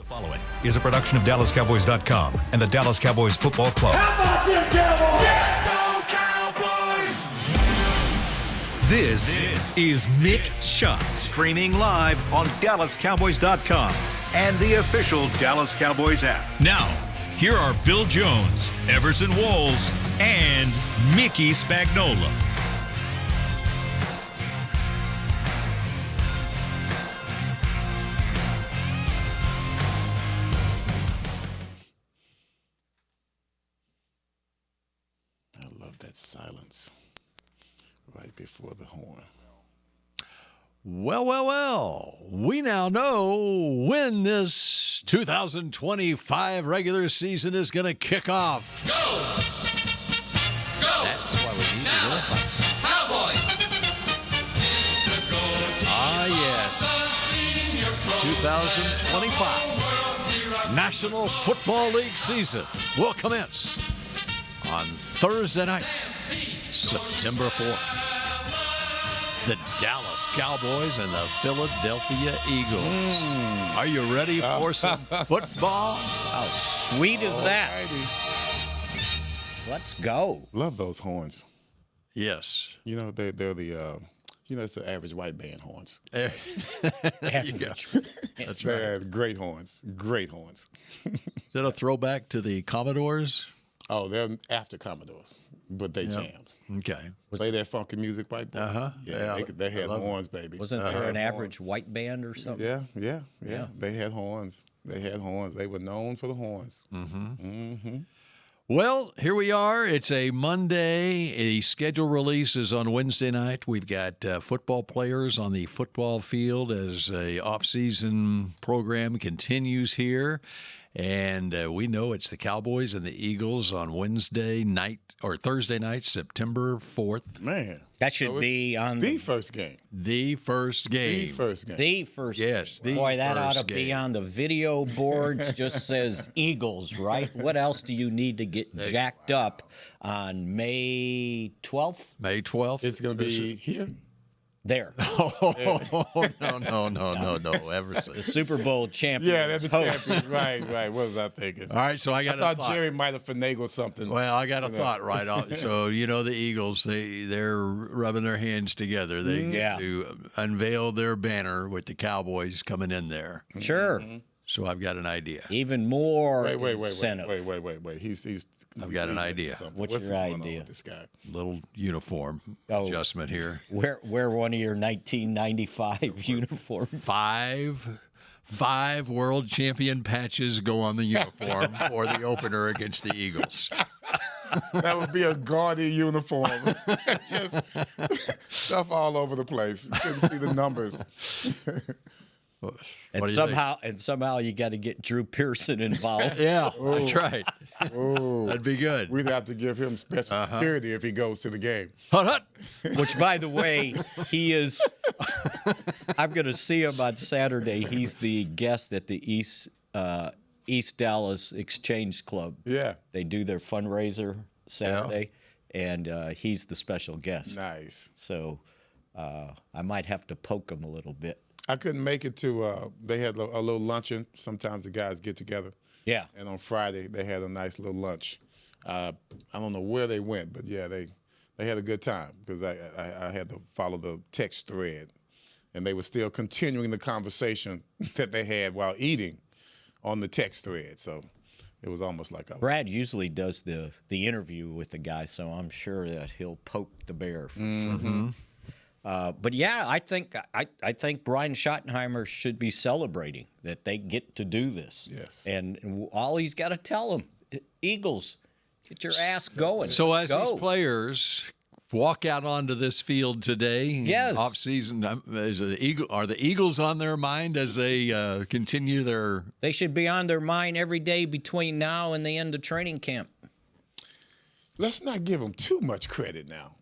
The following is a production of DallasCowboys.com and the Dallas Cowboys Football Club. How about them Cowboys? Yeah, go Cowboys! This is Mick Shots, streaming live on DallasCowboys.com and the official Dallas Cowboys app. Now, here are Bill Jones, Everson Walls, and Mickey Spagnola. Silence right before the horn. Well, we now know when this 2025 regular season is going to kick off. Go! Go! That's why we need Dallas to Cowboys! yes. 2025 National Football League season will commence on Thursday night, September 4th. The Dallas Cowboys and the Philadelphia Eagles. Are you ready for some football? How sweet is that? Let's go. Love those horns. Yes. You know, they're the, it's the average white man horns. There you go. That's right. They're great horns. Great horns. Is that a throwback to the Commodores? Oh, they're after Commodores, but they jammed. Okay. Play that funky music, white boy. Yeah. They had horns, baby. Wasn't there an average white band or something? Yeah. They had horns. They were known for the horns. Well, here we are. It's a Monday. A schedule release is on Wednesday night. We've got football players on the football field as a off-season program continues here. And we know it's the Cowboys and the Eagles on Wednesday night or Thursday night, September 4th. Man. That should be on the first game. The first game. The first Yes. game. Boy, that ought to be on the video boards. Just says Eagles, right? What else do you need to get jacked up on May 12th? May 12th. It's going to be here. There. No. Everson. The Super Bowl champions. Yeah, that's the champions. Right. What was I thinking? All right, so I thought Jerry might have finagled something. Well, I got a thought right off. So, the Eagles, they're rubbing their hands together. They get to unveil their banner with the Cowboys coming in there. Sure. So I've got an idea. Even more incentive. Wait. I've got an idea. What's your going idea? On with this guy? Little uniform adjustment here. Wear one of your 1995 uniforms. Five world champion patches go on the uniform for the opener against the Eagles. That would be a gaudy uniform. Just stuff all over the place. You couldn't see the numbers. And somehow you got to get Drew Pearson involved. Yeah, that's right. That'd be good. We'd have to give him special security if he goes to the game. Which, by the way, he is. I'm going to see him on Saturday. He's the guest at the East Dallas Exchange Club. Yeah, they do their fundraiser Saturday, and he's the special guest. Nice. So I might have to poke him a little bit. I couldn't make it to. They had a little luncheon. Sometimes the guys get together. Yeah. And on Friday they had a nice little lunch. I don't know where they went, but yeah, they had a good time because I had to follow the text thread, and they were still continuing the conversation that they had while eating on the text thread. So it was almost like Brad usually does the interview with the guy, so I'm sure that he'll poke the bear. But yeah, I think Brian Schottenheimer should be celebrating that they get to do this. Yes. And all he's got to tell them, Eagles, get your ass going. So as these players walk out onto this field today, off season, are the Eagles on their mind as they continue their? They should be on their mind every day between now and the end of training camp. Let's not give them too much credit now.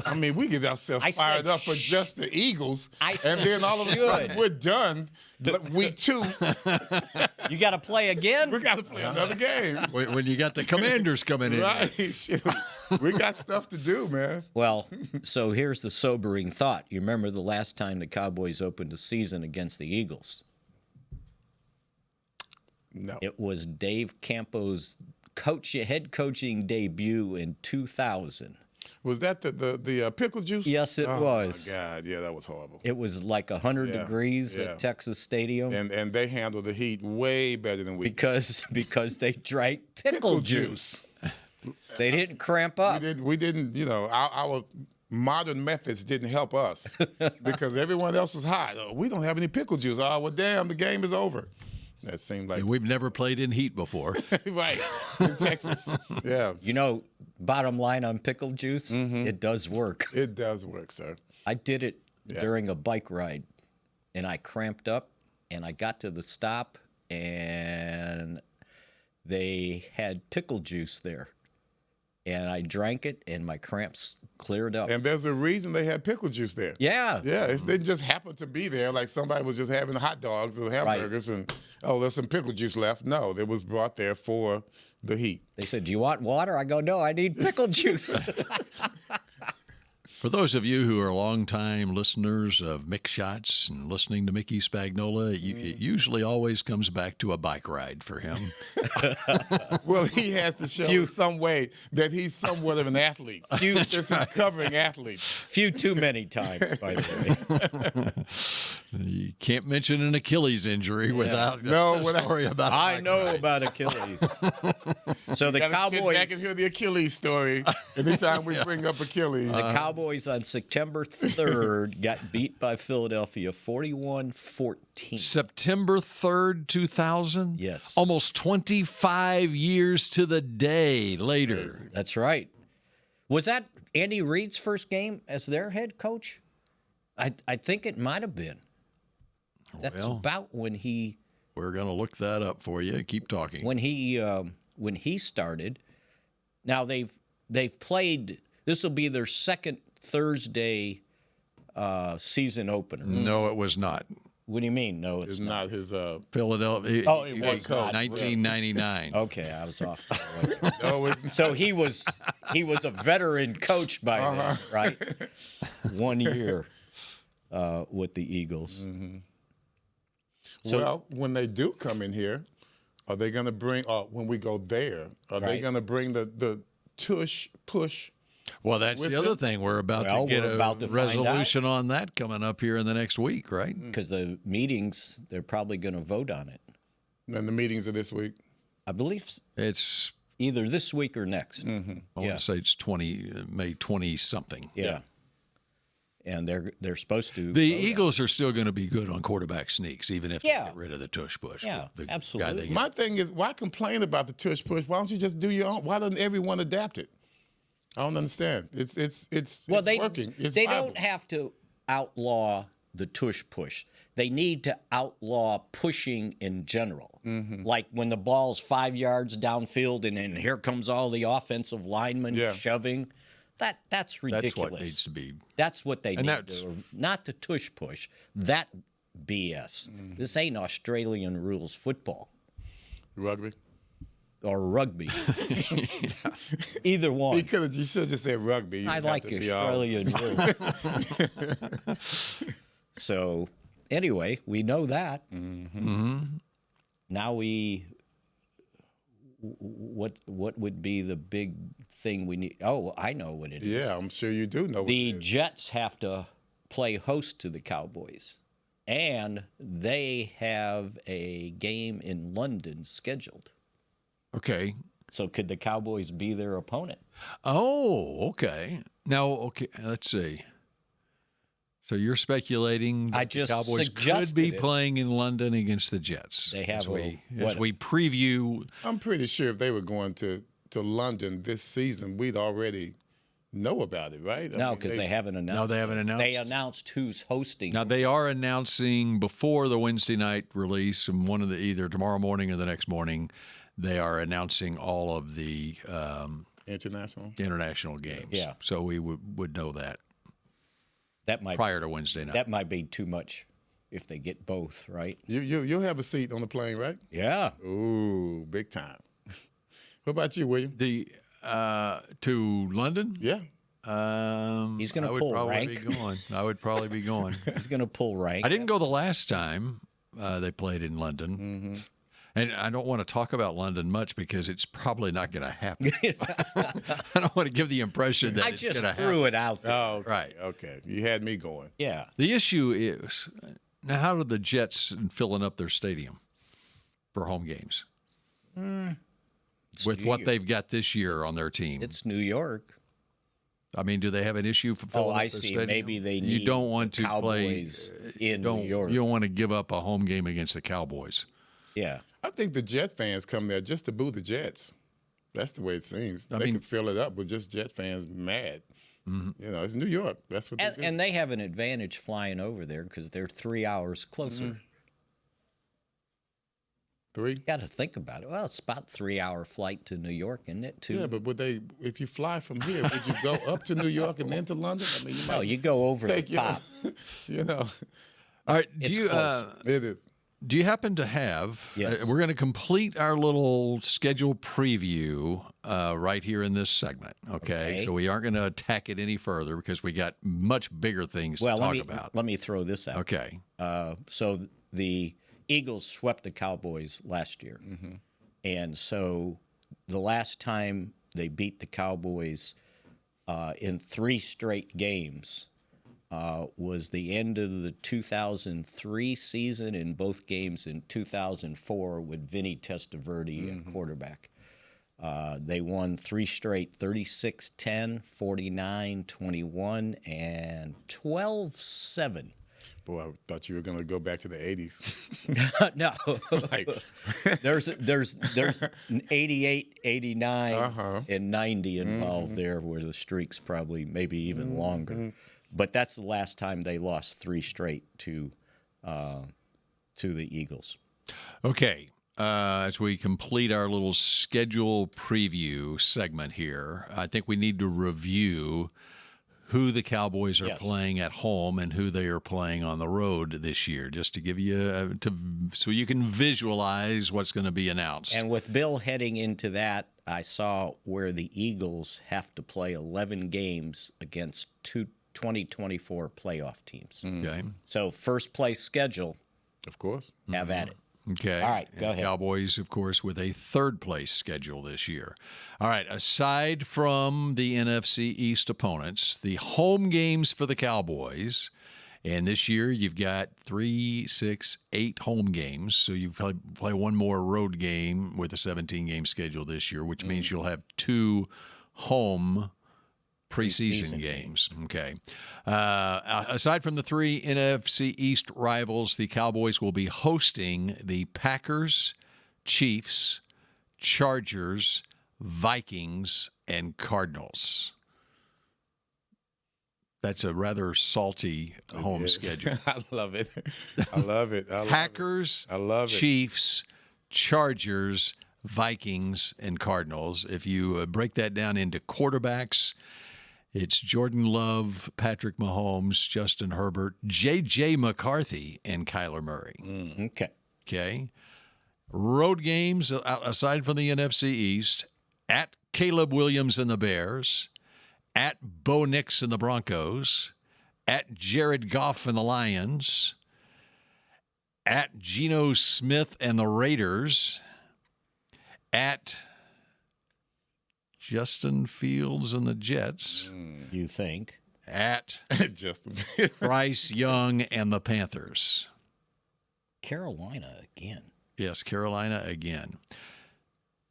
I mean, we get ourselves fired up for just the Eagles, and then all of a sudden we're done. Week 2. You got to play again? We got to play another game. When you got the Commanders coming in. Right. We got stuff to do, man. Well, so here's the sobering thought. You remember the last time the Cowboys opened the season against the Eagles? No. It was Dave Campo's head coaching debut in 2000. Was that the pickle juice? Yes, it was. Oh, my God. Yeah, that was horrible. It was like 100 Yeah, degrees yeah. at Texas Stadium. And they handled the heat way better than we did. Because they drank pickle juice. They didn't cramp up. We didn't, our modern methods didn't help us because everyone else was hot. Oh, we don't have any pickle juice. Oh, well, damn, the game is over. That seemed like. And we've never played in heat before. Right, in Texas. Yeah. Bottom line on pickle juice, it does work. It does work, sir. I did it during a bike ride, and I cramped up, and I got to the stop, and they had pickle juice there. And I drank it, and my cramps cleared up. And there's a reason they had pickle juice there. Yeah. Yeah, it didn't just happen to be there like somebody was just having hot dogs or hamburgers and, there's some pickle juice left. No, it was brought there for the heat. They said, "Do you want water?" I go, "No, I need pickle juice." For those of you who are longtime listeners of Mick Shots and listening to Mickey Spagnola, it usually always comes back to a bike ride for him. Well, he has to show in some way that he's somewhat of an athlete. This is covering athletes. Few too many times, by the way. You can't mention an Achilles injury without a story about. I know about Achilles. So the Cowboys. Sit back and hear the Achilles story anytime we bring up Achilles. The Cowboys on September 3rd got beat by Philadelphia 41-14. September 3rd, 2000? Yes. Almost 25 years to the day later. That's right. Was that Andy Reid's first game as their head coach? I think it might have been. That's about when he. We're going to look that up for you. Keep talking. When he started. Now they've played. This will be their second Thursday season opener. No, it was not. What do you mean? No, it's not his Philadelphia. Oh, it was not. 1999. Okay, I was off. No, it's not. So he was a veteran coach by then, right? 1 year with the Eagles. Mm-hmm. So, well, when they do come in here, are they going to bring? When we go there, are they going to bring the Tush push? Well, that's the other thing. We're about to get a resolution on that coming up here in the next week, right? Because the meetings, they're probably going to vote on it. And the meetings are this week? I believe it's either this week or next. Mm-hmm. I want to say it's May 20-something. Yeah. And they're supposed to. The Eagles are still going to be good on quarterback sneaks, even if they get rid of the tush push. Yeah, the absolutely. My thing is, why complain about the tush push? Why don't you just do your own? Why doesn't everyone adapt it? I don't understand. It's working. They don't have to outlaw the tush push. They need to outlaw pushing in general. Mm-hmm. Like when the ball's 5 yards downfield and then here comes all the offensive linemen shoving. That's ridiculous. That's what needs to be. That's what they need to do. Not the tush push. That BS. Mm-hmm. This ain't Australian rules football. Rugby? Or rugby. Either one. You should have just said rugby. I like Australian rules. So, anyway, we know that. Mm-hmm. Mm-hmm. Now what would be the big thing we need? Oh, I know what it is. Yeah, I'm sure you do know what it is. The Jets have to play host to the Cowboys, and they have a game in London scheduled. Okay. So could the Cowboys be their opponent? Oh, okay. Now, let's see. So you're speculating that the Cowboys could be playing in London against the Jets. They have as we preview. I'm pretty sure if they were going to London this season, we'd already know about it, right? No, because they haven't announced. No, they haven't announced. They announced who's hosting. Now they are announcing before the Wednesday night release, and one of either tomorrow morning or the next morning, they are announcing all of the international games. Yeah. So we would know that. That might prior to Wednesday night. That might be too much if they get both, right? You'll have a seat on the plane, right? Yeah. Ooh, big time. What about you, William? To London? Yeah. He's going to pull rank. I would probably be going. He's going to pull rank. I didn't go the last time they played in London. Mm-hmm. And I don't want to talk about London much because it's probably not going to happen. I don't want to give the impression that it's going to happen. I just threw it out there. Oh, okay, Right. Okay, you had me going. Yeah. The issue is, now how do the Jets filling up their stadium for home games? With what they've got this year on their team. It's New York. I mean, do they have an issue for filling up I their see. stadium? Maybe they need You don't want the to Cowboys in New York. You don't want to give up a home game against the Cowboys. Yeah. I think the Jet fans come there just to boo the Jets. That's the way it seems. They mean- can fill it up with just Jet fans mad. You know, it's New York. That's what they do. And they have an advantage flying over there because they're 3 hours closer. 3? Got to think about it. Well, it's about 3 hour flight to New York, isn't it? Too. Yeah, but would they? If you fly from here, would you go up to New York and then to London? I mean, you No, might you go over the take top. You know, All right. It's close. it is. Do you happen to have? Yes. We're going to complete our little schedule preview right here in this segment. Okay. So we aren't going to attack it any further because we got much bigger things Well, to talk about. let me throw this out. Okay. So the Eagles swept the Cowboys last year. And so the last time they beat the Cowboys in 3 straight games was the end of the 2003 season and both games in 2004 with Vinny Testaverde at quarterback. They won 3 straight, 36-10, 49-21, and 12-7. Boy, I thought you were going to go back to the 80s. No, Like, there's 88, 89, and 90 involved there, where the streak's probably maybe even longer. But that's the last time they lost 3 straight to the Eagles. Okay. As we complete our little schedule preview segment here, I think we need to review who the Cowboys are Yes. playing at home and who they are playing on the road this year, just to give you so you can visualize what's going to be announced. And with Bill heading into that, I saw where the Eagles have to play 11 games against 2024 playoff teams. Okay. So first place schedule, of course. have at it. Okay. All right, And go ahead. Cowboys, of course, with a third place schedule this year. All right. Aside from the NFC East opponents, the home games for the Cowboys, and this year you've got 3, 6, 8 home games. So you probably play one more road game with a 17-game schedule this year, which means you'll have 2 home preseason games. Okay. Aside from the 3 NFC East rivals, the Cowboys will be hosting the Packers, Chiefs, Chargers, Vikings, and Cardinals. That's a rather salty home Yes. schedule. I love it. I love it. I love Packers, I love it. Chiefs, Chargers, Vikings, and Cardinals. If you break that down into quarterbacks, it's Jordan Love, Patrick Mahomes, Justin Herbert, J.J. McCarthy, and Kyler Murray. Okay. Okay. Road games, aside from the NFC East, at Caleb Williams and the Bears, at Bo Nix and the Broncos, at Jared Goff and the Lions, at Geno Smith and the Raiders, at Justin Fields and the Jets, You think? at Justin. Bryce Young and the Panthers. Carolina again. Yes, Carolina again.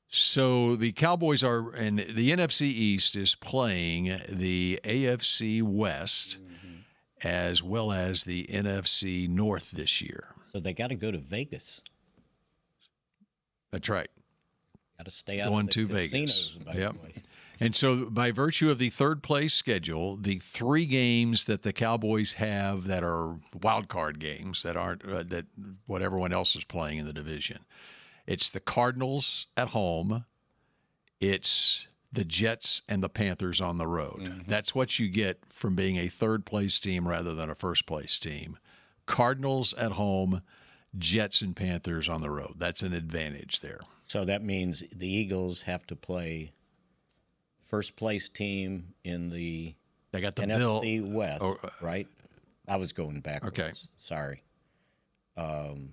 So the Cowboys are, and the NFC East is playing the AFC West as well as the NFC North this year. So they got to go to Vegas. That's right. Got to stay out Going of to the Vegas. casinos, by Yep. the way. And so, by virtue of the third place schedule, the 3 games that the Cowboys have that are wild card games that aren't that what everyone else is playing in the division, it's the Cardinals at home, it's the Jets and the Panthers on the road. That's what you get from being a third place team rather than a first place team. Cardinals at home, Jets and Panthers on the road. That's an advantage there. So that means the Eagles have to play first place team in the They got the NFC Bill. West, right? I was going backwards. Okay. Sorry. And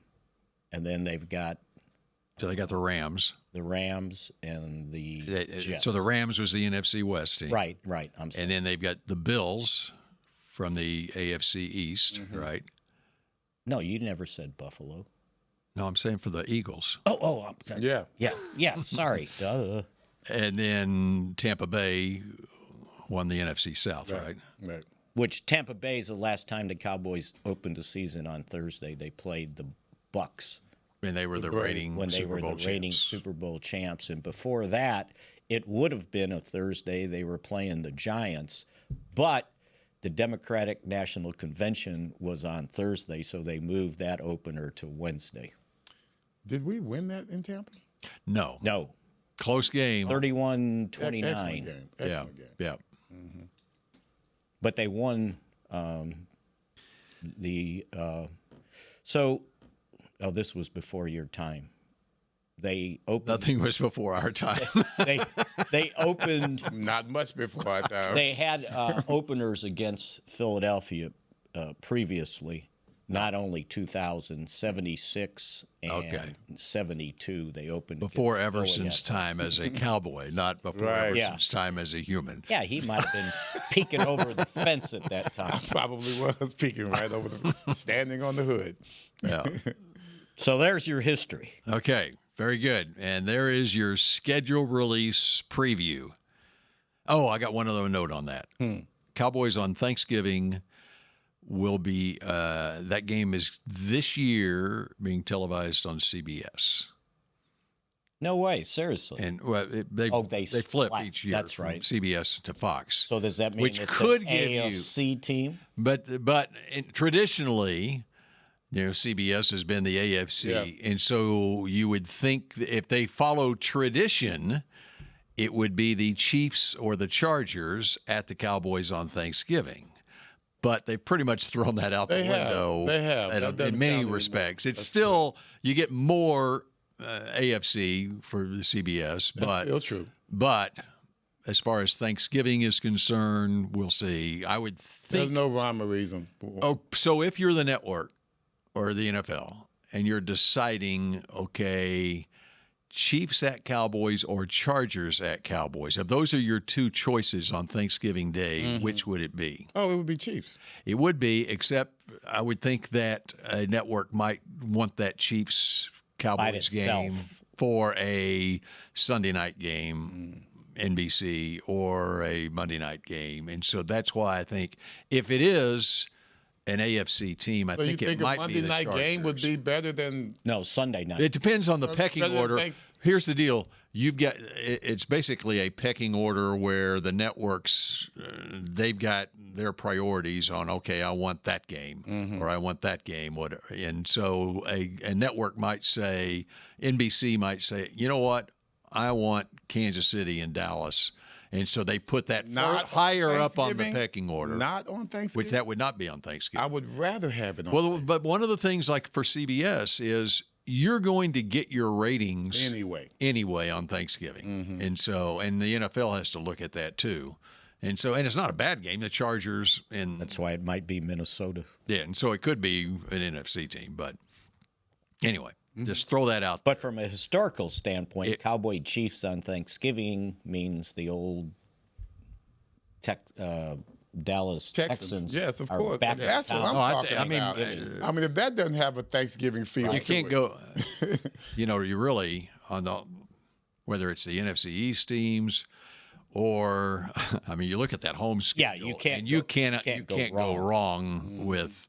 then they've got So they got the Rams. The Rams and the Jets. So the Rams was the NFC West team. Right. I'm sorry. And then they've got the Bills from the AFC East, right? No, you never said Buffalo. No, I'm saying for the Eagles. Oh, Yeah. yeah. Sorry. Duh. And then Tampa Bay won the NFC South, right? Right. Which Tampa Bay is the last time the Cowboys opened the season on Thursday. They played the Bucks. And they were the reigning when they Super were Bowl the reigning champs. Super Bowl champs. And before that, it would have been a Thursday. They were playing the Giants, but the Democratic National Convention was on Thursday, so they moved that opener to Wednesday. Did we win that in Tampa? No. Close game. 31-29. Excellent game. Excellent game. Yeah. But they won this was before your time. They opened. Nothing was before our time. They opened. Not much before our time. They had openers against Philadelphia previously. Not only 2076 and 72, they opened before against Everson's Philadelphia. time as a cowboy, not before Everson's time as a human. Yeah, he might have been peeking over the fence at that time. Probably was peeking right over standing on the hood. Yeah. So there's your history. Okay, very good. And there is your schedule release preview. Oh, I got one other note on that. Cowboys on Thanksgiving will be that game is this year being televised on CBS. No way, seriously. And they flip each year. That's right. From CBS to Fox. So does that mean which it's could an give AFC team? But traditionally, CBS has been the AFC, and so you would think if they follow tradition, it would be the Chiefs or the Chargers at the Cowboys on Thanksgiving. But they've pretty much thrown that out the window. They have. In many respects. It's still, you get more AFC for the CBS. That's still true. But as far as Thanksgiving is concerned, we'll see. I would think. There's no rhyme or reason. Oh, so if you're the network or the NFL and you're deciding, okay, Chiefs at Cowboys or Chargers at Cowboys, if those are your two choices on Thanksgiving Day, which would it be? Oh, it would be Chiefs. It would be, except I would think that a network might want that Chiefs-Cowboys game for a Sunday night game, NBC, or a Monday night game. And so that's why I think if it is an AFC team, I think it might be the Chargers. So you think a Monday night game would be better than... No, Sunday night. It depends on the pecking order. Here's the deal. You've got, it's basically a pecking order where the networks, they've got their priorities on, okay, I want that game or I want that game. Whatever. And so a network might say, NBC might say, you know what, I want Kansas City and Dallas. And so they put that higher up on the pecking order. Not on Thanksgiving? Which that would not be on Thanksgiving. I would rather have it on Thanksgiving. But one of the things like for CBS is you're going to get your ratings anyway on Thanksgiving. And so, and the NFL has to look at that too. And so, and it's not a bad game. The Chargers and that's why it might be Minnesota. Yeah, and so it could be an NFC team. But anyway, just throw that out. But from a historical standpoint, Cowboy Chiefs on Thanksgiving means the old Dallas Texans. Yes, of course. That's what I'm talking about. I mean, if that doesn't have a Thanksgiving feel, you can't go. You really on the whether it's the NFC East teams or I mean, you look at that home schedule. Yeah, you can't. And you can't go wrong with.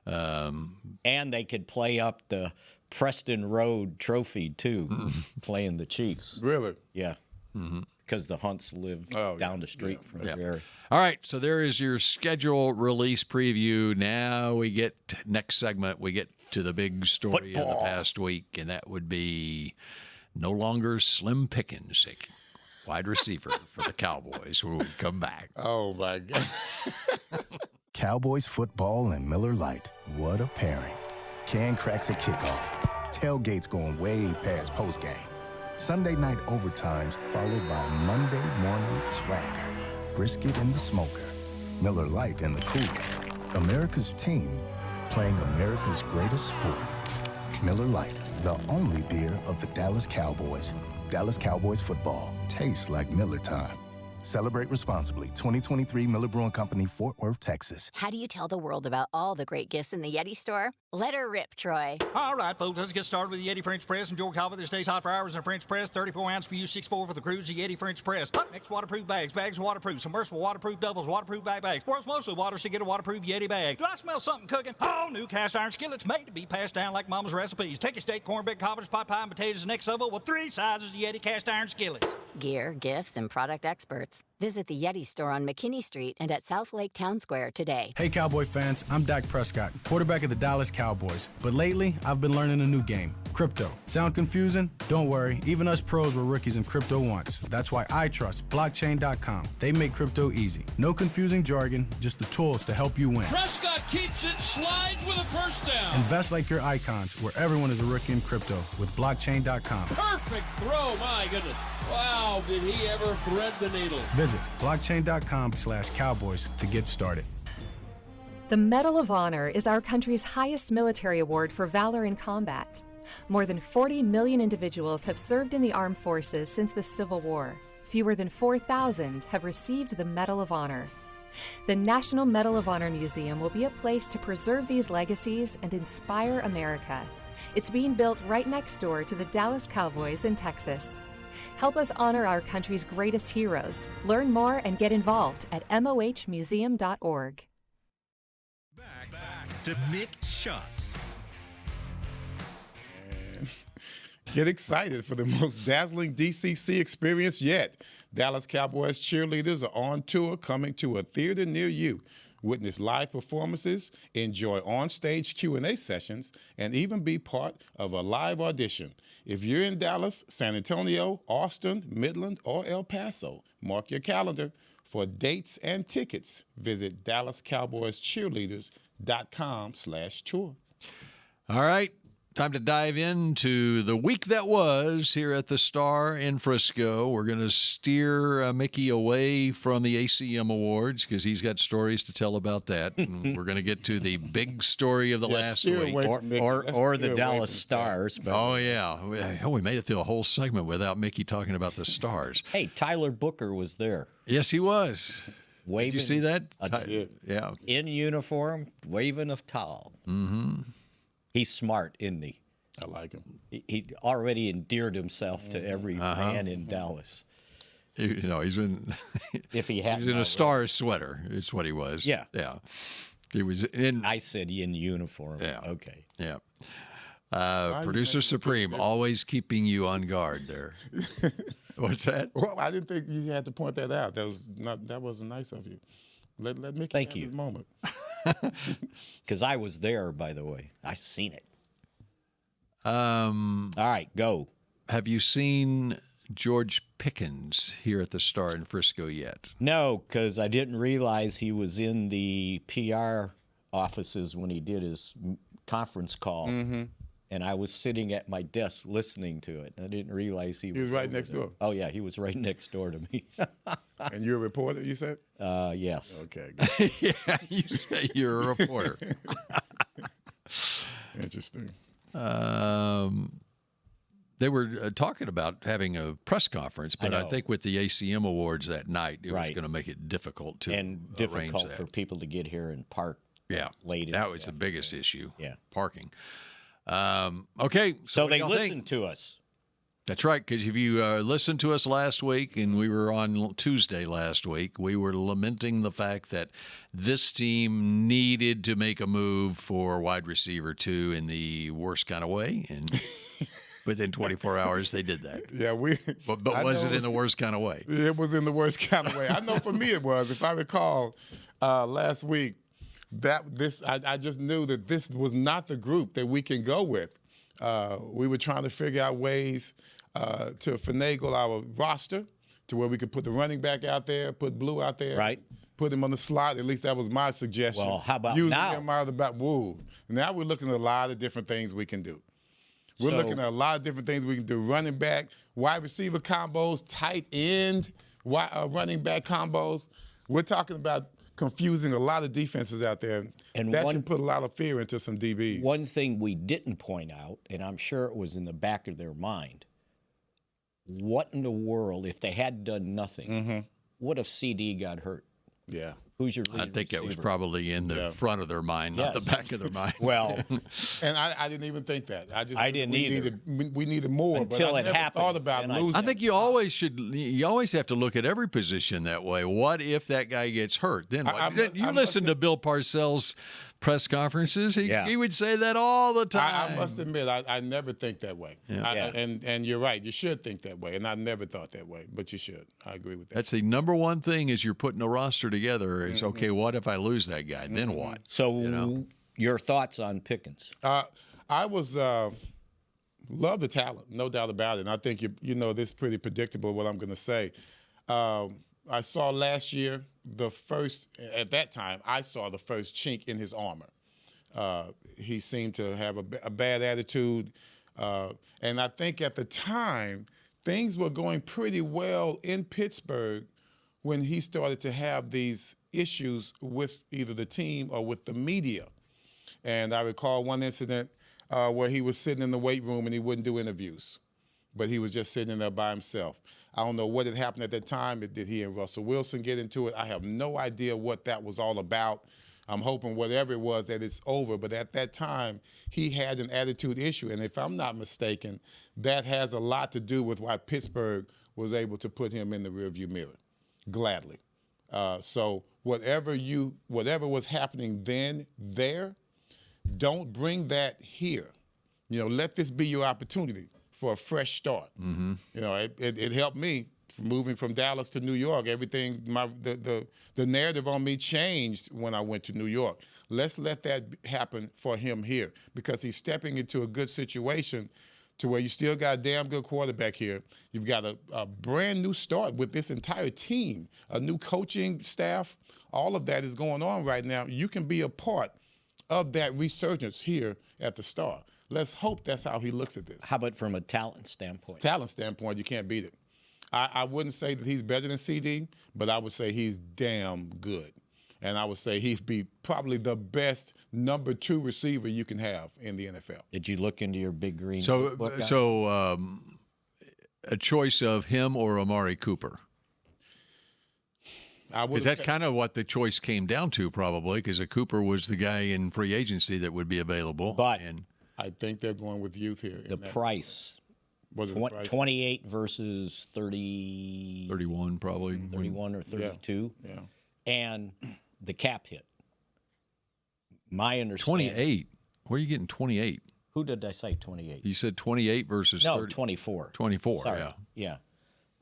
And they could play up the Preston Road Trophy too, playing the Chiefs. Really? Yeah. Because the Hunts live down the street from there. All right, so there is your schedule release preview. Now we get next segment. We get to the big story of the past week, and that would be no longer Slim Pickens, wide receiver for the Cowboys when we come back. Oh my God! Cowboys football and Miller Lite. What a pairing. Can cracks at kickoff. Tailgates going way past postgame. Sunday night overtimes followed by Monday morning swagger. Brisket in the smoker. Miller Lite in the cooler. America's team playing America's greatest sport. Miller Lite, the only beer of the Dallas Cowboys. Dallas Cowboys football tastes like Miller time. Celebrate responsibly. 2023 Miller Brewing Company, Fort Worth, Texas. How do you tell the world about all the great gifts in the Yeti store? Let her rip, Troy. All right, folks, let's get started with the Yeti French Press. Enjoy coffee that stays hot for hours in a French press. 34 ounce for you, 6'4" for the cruise. The Yeti French Press. Up next, waterproof bags. Bags waterproof. Submersible waterproof doubles. Waterproof backpacks. World's mostly water, so get a waterproof Yeti bag. Do I smell something cooking? Oh, new cast iron skillets made to be passed down like Mama's recipes. Take a steak, cornbread, cobbler's pot pie, and potatoes next level with 3 sizes of Yeti cast iron skillets. Gear, gifts, and product experts. Visit the Yeti store on McKinney Street and at South Lake Town Square today. Hey, Cowboy fans, I'm Dak Prescott, quarterback of the Dallas Cowboys. But lately, I've been learning a new game, crypto. Sound confusing? Don't worry, even us pros were rookies in crypto once. That's why I trust blockchain.com. They make crypto easy. No confusing jargon, just the tools to help you win. Prescott keeps it, slides with a first down. Invest like your icons, where everyone is a rookie in crypto with blockchain.com. Perfect throw, my goodness. Wow, did he ever thread the needle. Visit blockchain.com/cowboys to get started. The Medal of Honor is our country's highest military award for valor in combat. More than 40 million individuals have served in the armed forces since the Civil War. Fewer than 4,000 have received the Medal of Honor. The National Medal of Honor Museum will be a place to preserve these legacies and inspire America. It's being built right next door to the Dallas Cowboys in Texas. Help us honor our country's greatest heroes. Learn more and get involved at mohmuseum.org. Back to Mick Shots. Get excited for the most dazzling DCC experience yet. Dallas Cowboys cheerleaders are on tour coming to a theater near you. Witness live performances, enjoy on-stage Q&A sessions, and even be part of a live audition. If you're in Dallas, San Antonio, Austin, Midland, or El Paso, mark your calendar. For dates and tickets, visit DallasCowboysCheerleaders.com/tour. All right. Time to dive into the week that was here at the Star in Frisco. We're going to steer Mickey away from the ACM Awards because he's got stories to tell about that. And we're going to get to the big story of the last week. Or the Dallas Stars. Oh, yeah. We made it through a whole segment without Mickey talking about the Stars. Hey, Tyler Booker was there. Yes, he was. Waving, did you see that? Yeah. In uniform, waving a towel. Mm-hmm. He's smart, isn't he? I like him. He already endeared himself to every man in Dallas. You know, he's been. If he had, he's in a Stars sweater. It's what he was. Yeah. He was in. I said in uniform. Yeah. Okay. Yeah. Producer Supreme, always keeping you on guard there. What's that? Well, I didn't think you had to point that out. That wasn't nice of you. Let Mickey have his moment. Because I was there, by the way. I seen it. All right, go. Have you seen George Pickens here at the Star in Frisco yet? No, because I didn't realize he was in the PR offices when he did his conference call. Mm-hmm. And I was sitting at my desk listening to it. I didn't realize he was right next door. Oh, yeah, he was right next door to me. And you're a reporter, you said? Yes. Okay. Yeah, you say you're a reporter. Interesting. They were talking about having a press conference, but I think with the ACM Awards that night, it was going to make it difficult to arrange that. For people to get here and park. Yeah, late. That was the biggest issue. Yeah, parking. Okay, so they listened to us. That's right, because if you listened to us last week, and we were on Tuesday last week, we were lamenting the fact that this team needed to make a move for wide receiver 2 in the worst kind of way, and within 24 hours they did that. Yeah, But was it in the worst kind of way? It was in the worst kind of way. I know for me it was. If I recall, last week, I just knew that this was not the group that we can go with. We were trying to figure out ways to finagle our roster to where we could put the running back out there, put Blue out there, right? Put him on the slot. At least that was my suggestion. Well, how about using now? him out of the back. Woo. Now we're looking at a lot of different things we can do. We're looking at a lot of different things we can do. Running back, wide receiver combos, tight end, running back combos. We're talking about confusing a lot of defenses out there. And that should put a lot of fear into some DBs. One thing we didn't point out, and I'm sure it was in the back of their mind, what in the world, if they had done nothing, what if CeeDee got hurt? Yeah. Who's your lead I think receiver? it was probably in the front of their mind, not the back of their mind. Well, and I didn't even think that. I didn't either. We needed more Until but I it never happened. thought about losing. I think you always have to look at every position that way. What if that guy gets hurt? Then what? You listen to Bill Parcells' press conferences. He would say that all the time. I must admit, I never think that way. Yeah. And you're right. You should think that way. And I never thought that way, but you should. I agree with that. That's the number one thing as you're putting a roster together is, okay, what if I lose that guy? Then what? So your thoughts on Pickens? I was love the talent, no doubt about it. And I think you know this is pretty predictable what I'm going to say. I saw last year at that time, I saw the first chink in his armor. He seemed to have a bad attitude. And I think at the time, things were going pretty well in Pittsburgh when he started to have these issues with either the team or with the media. And I recall one incident where he was sitting in the weight room and he wouldn't do interviews, but he was just sitting in there by himself. I don't know what had happened at that time. Did he and Russell Wilson get into it? I have no idea what that was all about. I'm hoping whatever it was that it's over. But at that time, he had an attitude issue. And if I'm not mistaken, that has a lot to do with why Pittsburgh was able to put him in the rearview mirror, gladly. So whatever was happening there, don't bring that here. Let this be your opportunity for a fresh start. Mm-hmm. It helped me moving from Dallas to New York. Everything, the narrative on me changed when I went to New York. Let's let that happen for him here because he's stepping into a good situation to where you still got a damn good quarterback here. You've got a brand new start with this entire team, a new coaching staff. All of that is going on right now. You can be a part of that resurgence here at the Star. Let's hope that's how he looks at this. How about from a talent standpoint? Talent standpoint, you can't beat it. I wouldn't say that he's better than CeeDee, but I would say he's damn good. And I would say he'd be probably the best number 2 receiver you can have in the NFL. Did you look into your big green book? So a choice of him or Amari Cooper? Is that kind of what the choice came down to probably because Cooper was the guy in free agency that would be available. But I think they're going with youth here. The price. Was it the price? 28 versus 30. 31 probably. 31 or 32. Yeah. And the cap hit. My understanding. 28. Where are you getting 28? Who did I say 28? You said 28 versus 30. 24. 24, Sorry. yeah.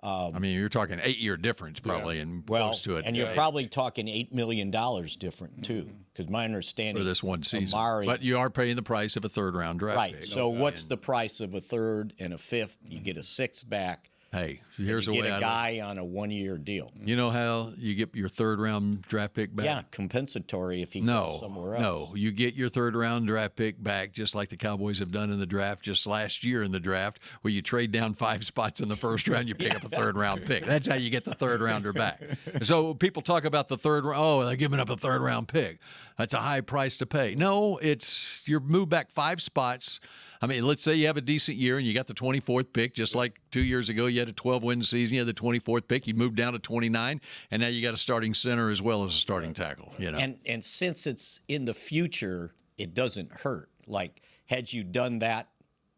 I mean, you're talking 8-year difference probably and close to it. And you're probably talking $8 million different, too, because my understanding for this one season. Amari, but you are paying the price of a third-round draft pick. Right. So what's the price of a third and a fifth? You get a sixth back. Hey, here's you a way get a guy on a 1-year deal. You know how you get your third-round draft pick back? Yeah, compensatory if he goes somewhere else. No, you get your third-round draft pick back just like the Cowboys have done in the draft just last year in the draft where you trade down 5 spots in the first round, you pick up a third-round pick. That's how you get the third-rounder back. So people talk about the they're giving up a third-round pick. That's a high price to pay. No, it's you're moved back 5 spots. I mean, let's say you have a decent year and you got the 24th pick, just like 2 years ago you had a 12-win season, you had the 24th pick, you moved down to 29, and now you got a starting center as well as a starting tackle. And since it's in the future, it doesn't hurt. Like, had you done that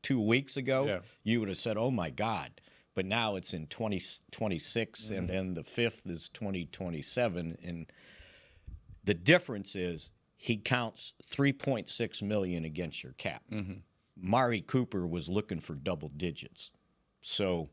2 weeks ago, you would have said, oh, my God. But now it's in 2026, and then the 5th is 2027. And the difference is he counts $3.6 million against your cap. Mm-hmm. Mari Cooper was looking for double digits. So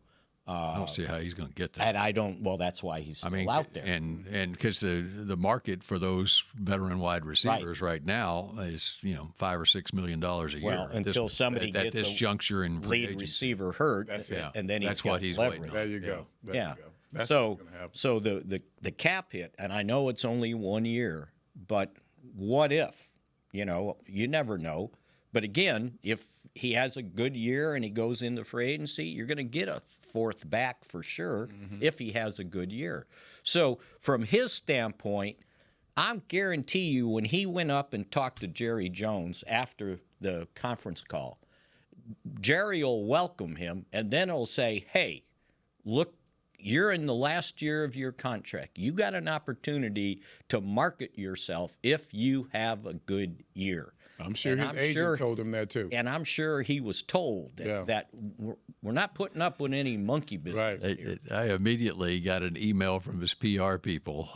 I don't see how he's going to get that. And I don't. Well, that's why he's still out there. And because the market for those veteran wide receivers right now is $5 or $6 million a year. Well, until somebody gets this juncture in free lead agency. receiver hurt, and then that's what he's leverage. waiting on. There you go. There you go. That's so what's gonna happen. So the cap hit, and I know it's only 1 year, but what if? You never know. But again, if he has a good year and he goes into free agency, you're going to get a fourth back for sure if he has a good year. So from his standpoint, I guarantee you when he went up and talked to Jerry Jones after the conference call, Jerry will welcome him, and then he'll say, hey, look, you're in the last year of your contract. You got an opportunity to market yourself if you have a good year. I'm sure his agent told him that too. And I'm sure he was told that we're not putting up with any monkey business. Right. I immediately got an email from his PR people,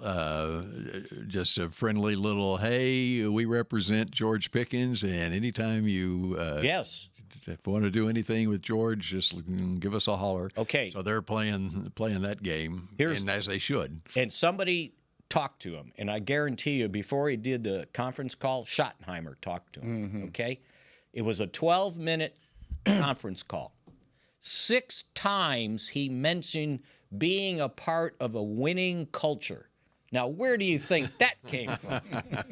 just a friendly little, hey, we represent George Pickens, and anytime you yes. If you want to do anything with George, just give us a holler. Okay. So they're playing that game, and as they should. And somebody talked to him, and I guarantee you, before he did the conference call, Schottenheimer talked to him. Mm-hmm. Okay, it was a 12-minute conference call. 6 times he mentioned being a part of a winning culture. Now, where do you think that came from?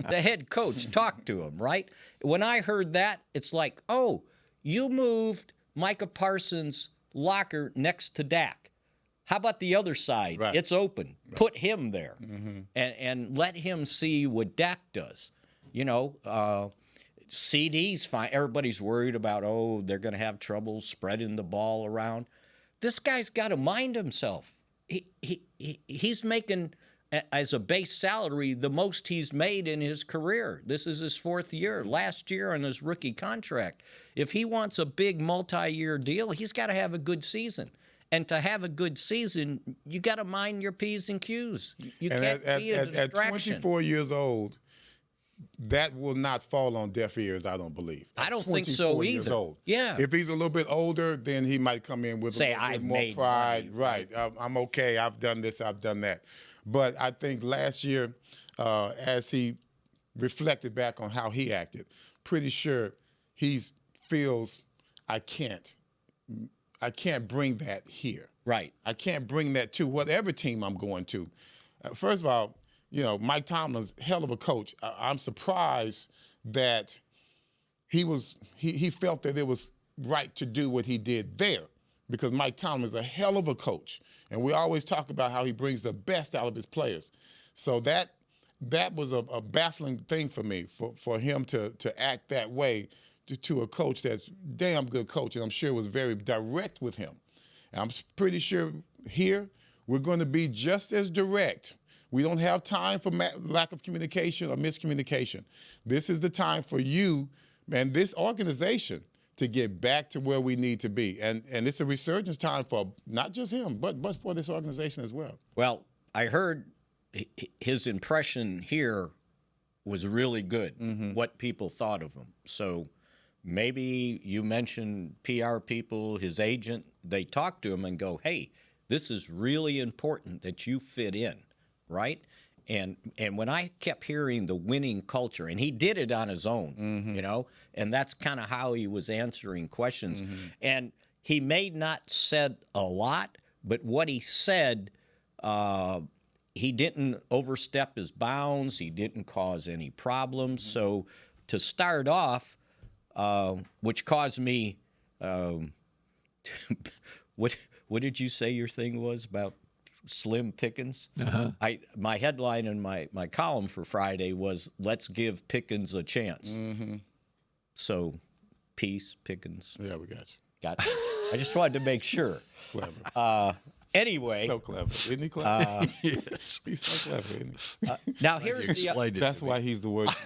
The head coach talked to him, right? When I heard that, it's like, oh, you moved Micah Parsons' locker next to Dak. How about the other side? Right. It's open. Right. Put him there and let him see what Dak does. You know, CD's fine. Everybody's worried about, they're going to have trouble spreading the ball around. This guy's got to mind himself. He's making, as a base salary, the most he's made in his career. This is his 4th year. Last year on his rookie contract. If he wants a big multi-year deal, he's got to have a good season. And to have a good season, you got to mind your P's and Q's. You can't be a distraction. At 24 years old, that will not fall on deaf ears, I don't believe. I don't think so either. Years old. Yeah. If he's a little bit older, then he might come in with a little bit more pride. Right. I'm okay. I've done this. I've done that. But I think last year, as he reflected back on how he acted, pretty sure he feels I can't bring that here. Right. I can't bring that to whatever team I'm going to. First of all, you know, Mike Tomlin's hell of a coach. I'm surprised that he felt that it was right to do what he did there, because Mike Tomlin is a hell of a coach. And we always talk about how he brings the best out of his players. So that was a baffling thing for me, for him to act that way to a coach that's damn good coach, and I'm sure was very direct with him. And I'm pretty sure here we're going to be just as direct. We don't have time for lack of communication or miscommunication. This is the time for you and this organization to get back to where we need to be. And it's a resurgence time for not just him, but for this organization as well. Well, I heard his impression here was really good, what people thought of him. So maybe you mentioned PR people, his agent, they talk to him and go, hey, this is really important that you fit in, right? And when I kept hearing the winning culture, and he did it on his own, you know, and that's kind of how he was answering questions. And he may not said a lot, but what he said, he didn't overstep his bounds. He didn't cause any problems. So to start off, which caused me, what did you say your thing was about Slim Pickens? My headline in my column for Friday was, let's give Pickens a chance. So, peace, Pickens. Yeah, we got you. Got you. I just wanted to make sure. Clever. Anyway. So clever. Isn't he clever? Yes. He's so clever, isn't he? Now, here's That's why he's the worst.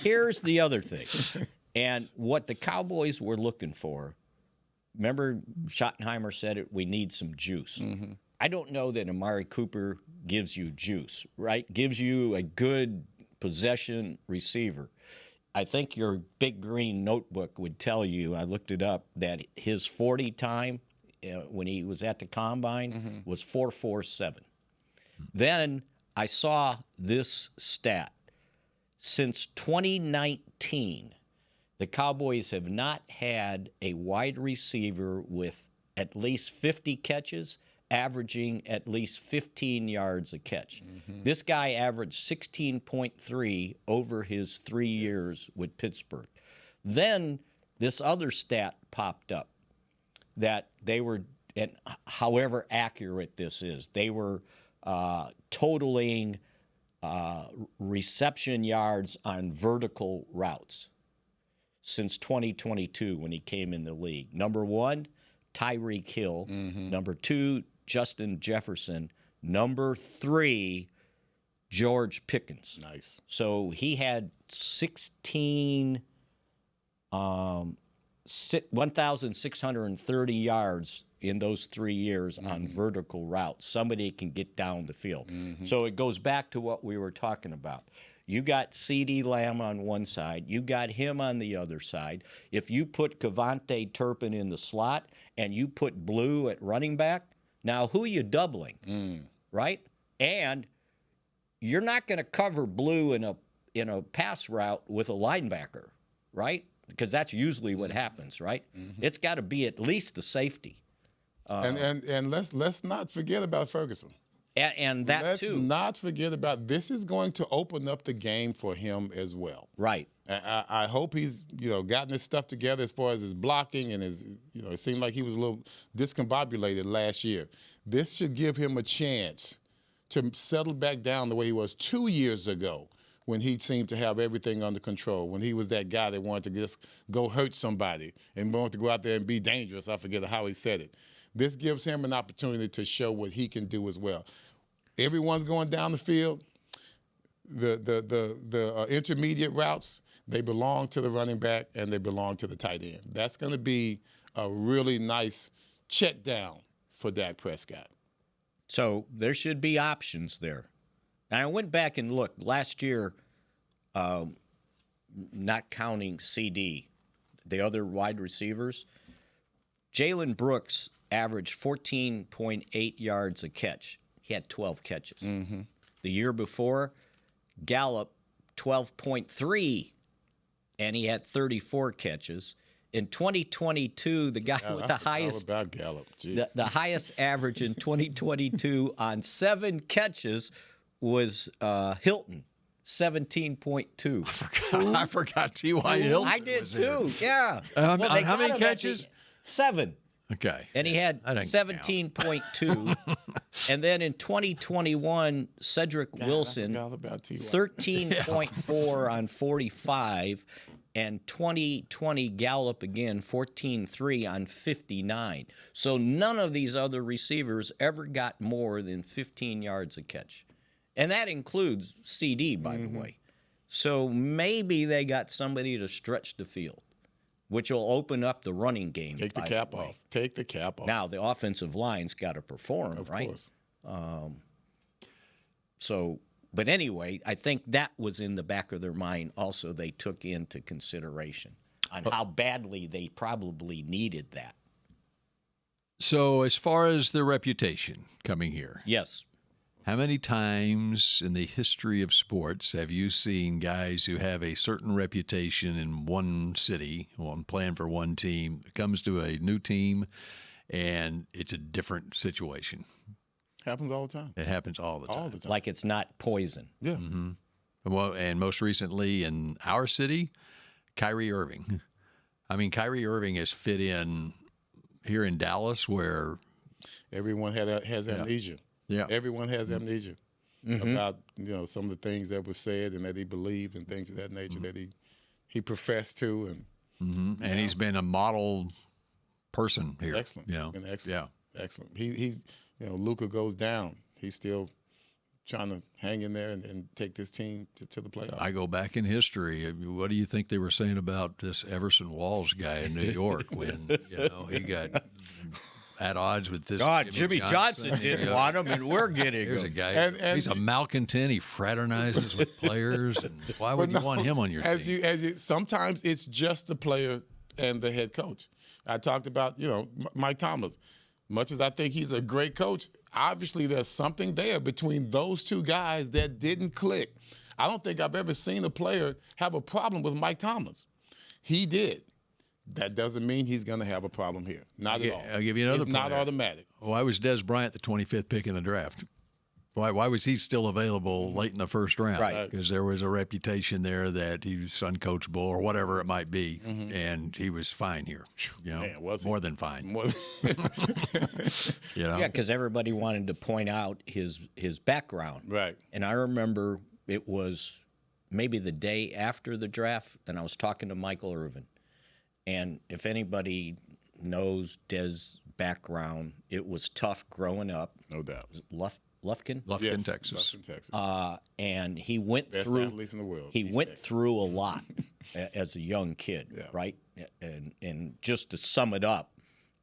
Here's the other thing. And what the Cowboys were looking for, remember Schottenheimer said it, we need some juice. I don't know that Amari Cooper gives you juice, right? Gives you a good possession receiver. I think your big green notebook would tell you, I looked it up, that his 40 time when he was at the combine was 4.47. Then I saw this stat. Since 2019, the Cowboys have not had a wide receiver with at least 50 catches, averaging at least 15 yards a catch. This guy averaged 16.3 over his 3 years with Pittsburgh. Then this other stat popped up that they were, and however accurate this is, they were totaling reception yards on vertical routes since 2022 when he came in the league. Number 1, Tyreek Hill. Number 2, Justin Jefferson. Number 3, George Pickens. Nice. So he had 1,630 yards in those 3 years on vertical routes. Somebody can get down the field. So it goes back to what we were talking about. You got CeeDee Lamb on one side. You got him on the other side. If you put Kevontae Turpin in the slot and you put Blue at running back, now who are you doubling, right? And you're not going to cover Blue in a pass route with a linebacker, right? Because that's usually what happens, right? It's got to be at least the safety. And let's not forget about Ferguson. And that let's too. not forget about this is going to open up the game for him as well. Right. I hope he's gotten his stuff together as far as his blocking and his it seemed like he was a little discombobulated last year. This should give him a chance to settle back down the way he was 2 years ago when he seemed to have everything under control, when he was that guy that wanted to just go hurt somebody and wanted to go out there and be dangerous. I forget how he said it. This gives him an opportunity to show what he can do as well. Everyone's going down the field. The intermediate routes, they belong to the running back and they belong to the tight end. That's going to be a really nice check down for Dak Prescott. So there should be options there. And I went back and looked. Last year, not counting CD, the other wide receivers, Jalen Brooks averaged 14.8 yards a catch. He had 12 catches. The year before, Gallup, 12.3, and he had 34 catches. In 2022, the guy with the highest about Gallup. The highest average in 2022 on 7 catches was Hilton, 17.2. I forgot T.Y. Hilton. I did too. Yeah. How many catches? 7. Okay. And he had 17.2. And then in 2021, Cedric Wilson, 13.4 on 45. And 2020 Gallup again, 14.3 on 59. So none of these other receivers ever got more than 15 yards a catch. And that includes CD, by the way. So maybe they got somebody to stretch the field, which will open up the running game. Take the cap off. Take the cap off. Now, the offensive line's got to perform, right? Of course. But anyway, I think that was in the back of their mind also they took into consideration on how badly they probably needed that. So as far as their reputation coming here. Yes. How many times in the history of sports have you seen guys who have a certain reputation in one city, playing for one team, comes to a new team, and it's a different situation? Happens all the time. It happens all the time. All the time. Like it's not poison. Yeah. Well, and most recently in our city, Kyrie Irving. I mean, Kyrie Irving has fit in here in Dallas where everyone has amnesia. Yeah. Everyone has amnesia about some of the things that were said and that he believed and things of that nature that he professed to and he's been a model person here. Excellent. Been excellent. Yeah. Excellent. He Luka goes down. He's still trying to hang in there and take this team to the playoffs. I go back in history. What do you think they were saying about this Everson Walls guy in New York when he got at odds with this? Jimmy Johnson didn't want him, and we're getting Here's him. a guy. He's a malcontent. He fraternizes with players, and why would you want him on your team? Sometimes it's just the player and the head coach. I talked about Mike Thomas. Much as I think he's a great coach, obviously there's something there between those two guys that didn't click. I don't think I've ever seen a player have a problem with Mike Thomas. He did. That doesn't mean he's going to have a problem here. Not at all. I'll give you another It's not automatic. Why was Des Bryant the 25th pick in the draft? Why was he still available late in the first round? Right. Because there was a reputation there that he was uncoachable or whatever it might be, and he was fine here. More than fine. Yeah, because everybody wanted to point out his background. Right. And I remember it was maybe the day after the draft, and I was talking to Michael Irvin. And if anybody knows Dez's background, it was tough growing up. No doubt. Lufkin? Lufkin, Yes, Texas. Lufkin, Texas. And he went Best through. athletes in the world. He East went Texas. through a lot as a young kid, Yeah. right? And just to sum it up,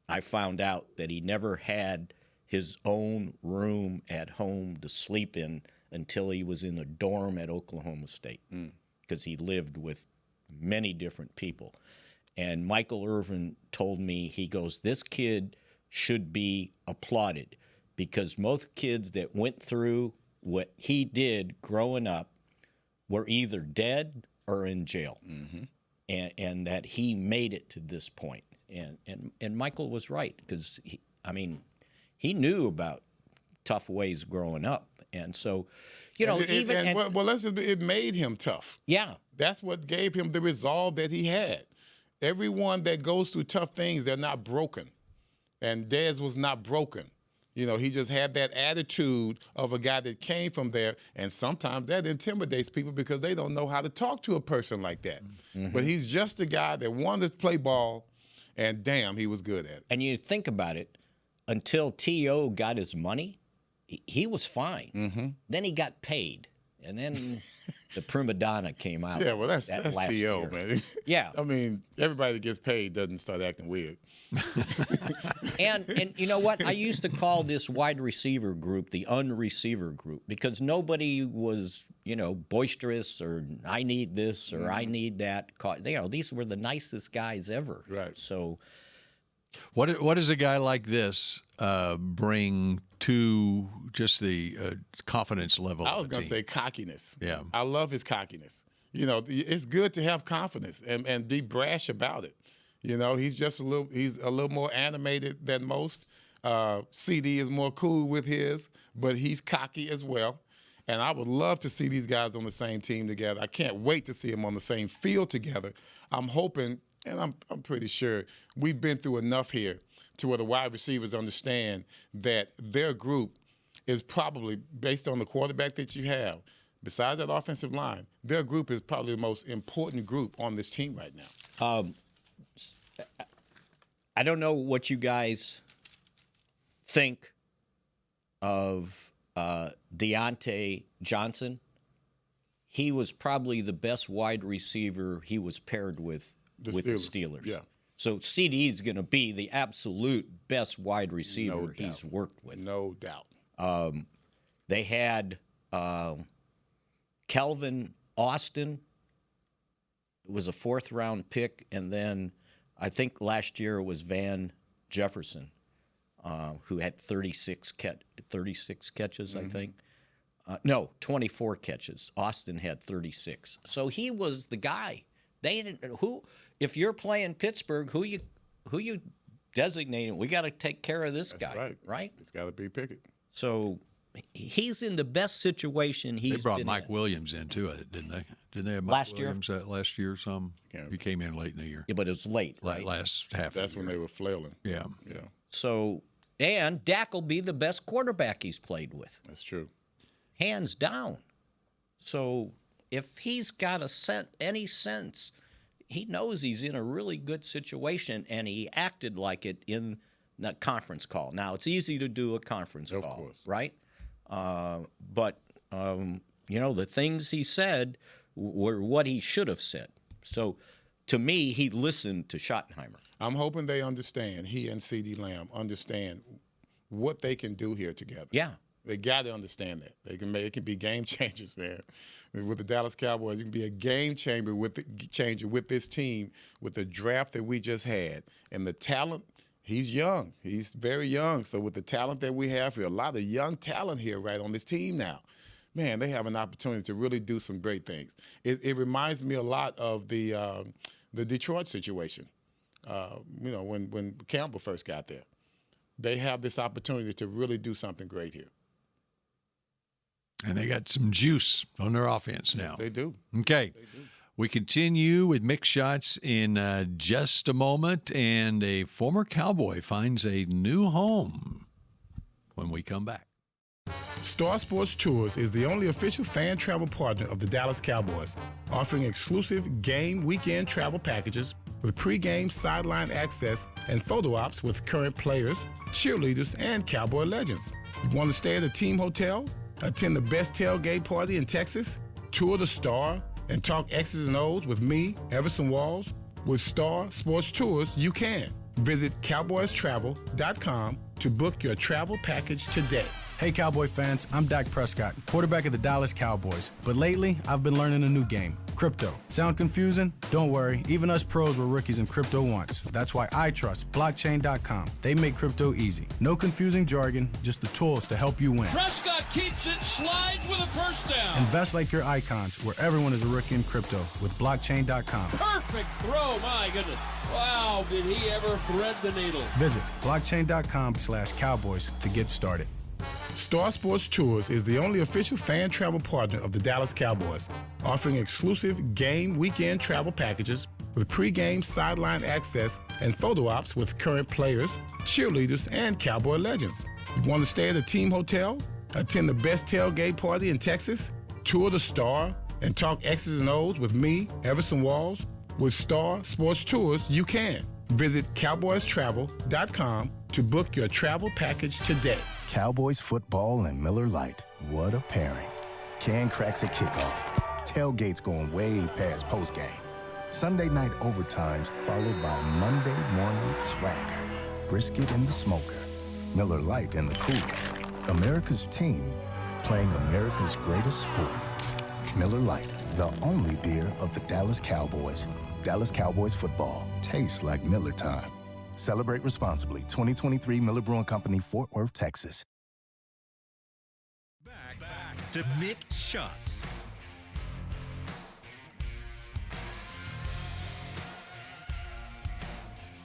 I found out that he never had his own room at home to sleep in until he was in a dorm at Oklahoma State, because he lived with many different people. And Michael Irvin told me, he goes, this kid should be applauded, because most kids that went through what he did growing up were either dead or in jail, and that he made it to this point. And Michael was right, because he knew about tough ways growing up, and so, it made him tough. Yeah, that's what gave him the resolve that he had. Everyone that goes through tough things, they're not broken, and Dez was not broken. He just had that attitude of a guy that came from there, and sometimes that intimidates people because they don't know how to talk to a person like that. But he's just a guy that wanted to play ball, and damn, he was good at it. And you think about it, until T.O. got his money, he was fine. Then he got paid, and then the prima donna came out. Yeah, well, that's last T.O., year. man. Yeah. I mean, everybody that gets paid doesn't start acting weird. And you know what? I used to call this wide receiver group the unreceiver group, because nobody was, boisterous or I need this or I need that. These were the nicest guys ever. Right. So what does a guy like this bring to just the confidence level? I was going to say cockiness. Yeah. I love his cockiness. It's good to have confidence and be brash about it. He's just a little more animated than most. CeeDee is more cool with his, but he's cocky as well. And I would love to see these guys on the same team together. I can't wait to see them on the same field together. I'm hoping, and I'm pretty sure, we've been through enough here to where the wide receivers understand that their group is probably, based on the quarterback that you have, besides that offensive line, their group is probably the most important group on this team right now. I don't know what you guys think of Deontay Johnson. He was probably the best wide receiver he was paired with the Steelers. Yeah. So CeeDee is going to be the absolute best wide receiver he's worked with. No doubt. They had Kelvin Austin. It was a 4th-round pick, and then I think last year it was Van Jefferson, who had 36 catches, I think. No, 24 catches. Austin had 36. So he was the guy. They didn't if you're playing Pittsburgh, who you designating? We got to take care of this guy, right? It's got to be Pickett. So he's in the best situation he's been in. They brought Mike Williams into it, didn't they? Didn't they have Mike Williams last year? He came in late in the year. Yeah, but it was late, right? Last half. That's when they were flailing. Yeah. Yeah. So, and Dak will be the best quarterback he's played with. That's true. Hands down. So if he's got any sense, he knows he's in a really good situation, and he acted like it in the conference call. Now, it's easy to do a conference call, course. right? But the things he said were what he should have said. So to me, he listened to Schottenheimer. I'm hoping they understand, he and CeeDee Lamb understand what they can do here together. Yeah. They got to understand that. It can be game changers, man. With the Dallas Cowboys, it can be a game changer with this team, with the draft that we just had. And the talent, he's young. He's very young. So with the talent that we have here, a lot of young talent here right on this team now. Man, they have an opportunity to really do some great things. It reminds me a lot of the Detroit situation. When Campbell first got there. They have this opportunity to really do something great here. And they got some juice on their offense now. Yes, they do. Okay. Yes, they do. We continue with Mick Shots in just a moment, and a former Cowboy finds a new home when we come back. Star Sports Tours is the only official fan travel partner of the Dallas Cowboys, offering exclusive game weekend travel packages with pregame sideline access and photo ops with current players, cheerleaders, and Cowboy legends. You want to stay at a team hotel, attend the best tailgate party in Texas, tour the Star, and talk X's and O's with me, Everson Walls? With Star Sports Tours, you can. Visit cowboystravel.com to book your travel package today. Hey Cowboy fans, I'm Dak Prescott, quarterback of the Dallas Cowboys. But lately, I've been learning a new game, crypto. Sound confusing? Don't worry, even us pros were rookies in crypto once. That's why I trust blockchain.com. They make crypto easy. No confusing jargon, just the tools to help you win. Prescott keeps it, slides with a first down. Invest like your icons, where everyone is a rookie in crypto with blockchain.com. Perfect throw, my goodness. Wow, did he ever thread the needle. Visit blockchain.com/Cowboys to get started. Star Sports Tours is the only official fan travel partner of the Dallas Cowboys, offering exclusive game weekend travel packages with pregame sideline access and photo ops with current players, cheerleaders, and Cowboy legends. You want to stay at a team hotel, attend the best tailgate party in Texas, tour the Star, and talk X's and O's with me, Everson Walls? With Star Sports Tours, you can. Visit cowboystravel.com to book your travel package today. Cowboys football and Miller Lite. What a pairing. Can cracks at kickoff. Tailgates going way past postgame. Sunday night overtimes followed by Monday morning swagger. Brisket in the smoker. Miller Lite in the cooler. America's team playing America's greatest sport. Miller Lite, the only beer of the Dallas Cowboys. Dallas Cowboys football tastes like Miller time. Celebrate responsibly. 2023 Miller Brewing Company, Fort Worth, Texas. Back to Mick Shots.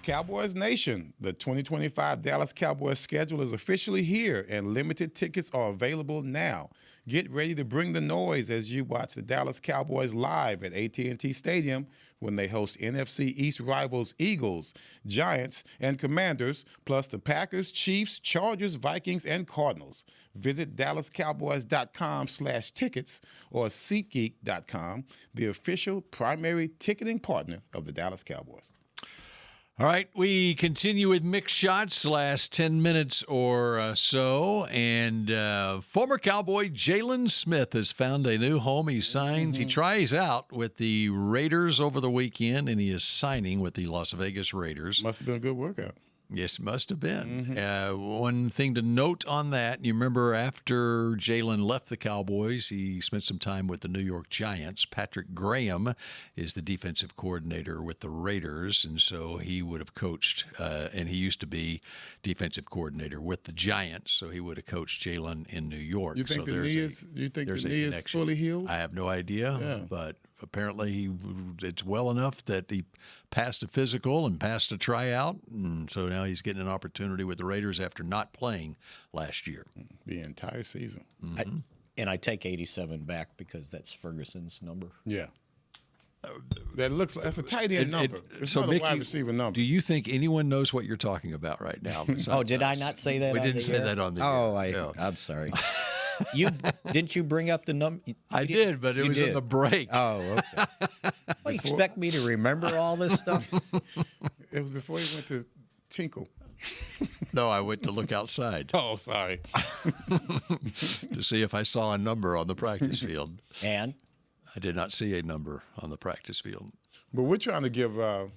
Cowboys Nation, the 2025 Dallas Cowboys schedule is officially here and limited tickets are available now. Get ready to bring the noise as you watch the Dallas Cowboys live at AT&T Stadium when they host NFC East rivals Eagles, Giants, and Commanders, plus the Packers, Chiefs, Chargers, Vikings, and Cardinals. Visit DallasCowboys.com/tickets or SeatGeek.com, the official primary ticketing partner of the Dallas Cowboys. All right, we continue with Mick Shots, last 10 minutes or so. And former Cowboy Jaylen Smith has found a new home. He signs, he tries out with the Raiders over the weekend, and he is signing with the Las Vegas Raiders. Must have been a good workout. Yes, it must have been. One thing to note on that, you remember after Jaylen left the Cowboys, he spent some time with the New York Giants. Patrick Graham is the defensive coordinator with the Raiders, and so he would have coached, and he used to be defensive coordinator with the Giants, so he would have coached Jaylen in New York. You think so the knee is fully healed? I have no idea, but apparently it's well enough that he passed a physical and passed a tryout, and so now he's getting an opportunity with the Raiders after not playing last year. The entire season. I take 87 back because that's Ferguson's number. Yeah. That's a tight end number. It's so not Mick, a wide receiver number. Do you think anyone knows what you're talking about right now? Oh, did I not say that? We didn't say that on the air. I'm sorry. Didn't you bring up the number? I did, but it was in the break. Oh, okay. Well, you expect me to remember all this stuff? It was before he went to Tinkle. No, I went to look outside. Oh, sorry. To see if I saw a number on the practice field. And? I did not see a number on the practice field. But we're trying to give him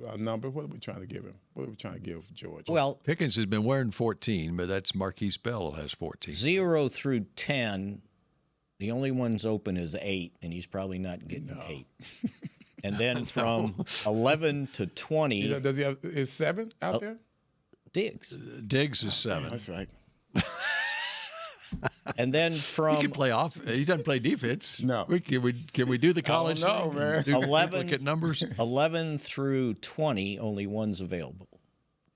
a number. What are we trying to give him? What are we trying to give George? Well, Pickens has been wearing 14, but that's Marquise Bell has 14. 0 through 10, the only one's open is 8, and he's probably not getting 8. And then from 11 to 20. Does he have is 7 out there? Diggs. Diggs is 7. That's right. And then from he can play off. He doesn't play defense. No. Can we do the college? No, man. 11 numbers. 11 through 20, only one's available.